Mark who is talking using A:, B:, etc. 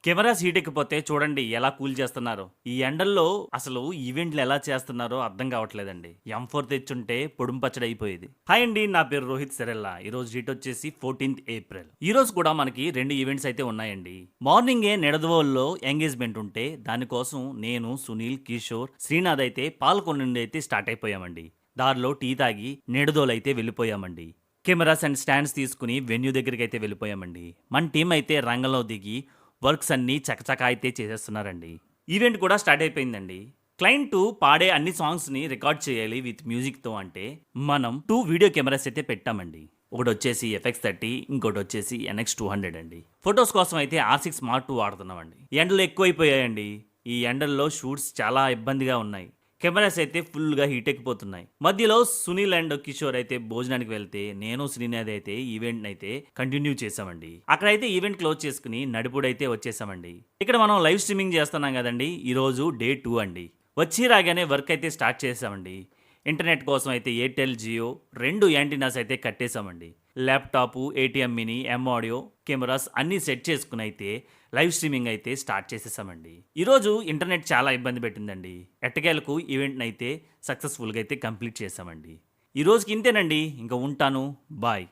A: Cameras heat ఎక్కిపోతే చూడండి ఎలా cool చేస్తున్నారో. ఈ ఎండల్లో అసలు ఈవెంట్లు ఎలా చేస్తున్నారో అర్థం కావట్లేదండి. M4 తెచ్చుంటే పొడుం పచ్చడి అయిపోయేది. హాయ్ అండి, నా పేరు రోహిత్ సెరెల్లా. ఈ రోజు డేట్ వచ్చేసి 14th ఏప్రిల్. ఈ రోజు కూడా మనకి 2 ఈవెంట్స్ అయితే ఉన్నాయండి. మార్నింగే నిడదవోల్లో ఎంగేజ్మెంట్ ఉంటే దానికోసం నేను, సునీల్, కిషోర్, శ్రీనాథ్ అయితే పాల్కొండ నుండి అయితే స్టార్ట్ అయిపోయామండి. దారిలో టీ తాగి నిడదోలు అయితే వెళ్ళిపోయామండి. కెమెరాస్ అండ్ స్టాండ్స్ తీసుకుని వెన్యూ దగ్గరికి అయితే వెళ్ళిపోయామండి. మన టీం అయితే రంగంలో దిగి వర్క్స్ అన్నీ చకచకా అయితే చేసేస్తున్నారండి. ఈవెంట్ కూడా స్టార్ట్ అయిపోయిందండి. క్లయింట్ పాడే అన్ని సాంగ్స్ని రికార్డ్ చేయాలి విత్ మ్యూజిక్తో అంటే మనం 2 వీడియో కెమెరాస్ అయితే పెట్టామండి. ఒకటి వచ్చేసి FX30, ఇంకోటి వచ్చేసి NX200 అండి. ఫొటోస్ కోసం అయితే R6 Mark II వాడుతున్నామండి. ఎండలు ఎక్కువైపోయాయండి. ఈ ఎండల్లో షూట్స్ చాలా ఇబ్బందిగా ఉన్నాయి. కెమెరాస్ అయితే ఫుల్గా హీట్ ఎక్కిపోతున్నాయి. మధ్యలో సునీల్ అండ్ కిషోర్ అయితే భోజనానికి వెళ్తే నేను శ్రీనాథ్ అయితే ఈవెంట్ అయితే కంటిన్యూ చేసామండి. అక్కడైతే ఈవెంట్ క్లోజ్ చేసుకుని నడిపుడైతే వచ్చేసామండి. ఇక్కడ మనం లైవ్ స్ట్రీమింగ్ చేస్తున్నాం కదండి. ఈరోజు డే 2 అండి. వచ్చి రాగానే వర్క్ అయితే స్టార్ట్ చేసామండి. ఇంటర్నెట్ కోసం అయితే ఎయిర్టెల్, జియో 2 యాంటీనాస్ అయితే కట్టేసామండి. Laptop, ATM mini, audio cameras అన్నీ సెట్ చేసుకుని అయితే లైవ్ స్ట్రీమింగ్ అయితే స్టార్ట్ చేసేసామండి. ఈరోజు ఇంటర్నెట్ చాలా ఇబ్బంది పెట్టిందండి. ఎట్టకేలకు ఈవెంట్ని అయితే సక్సెస్ఫుల్గా అయితే కంప్లీట్ చేసామండి. ఈ రోజుకి ఇంతేనండి. ఇంకా ఉంటాను. బాయ్.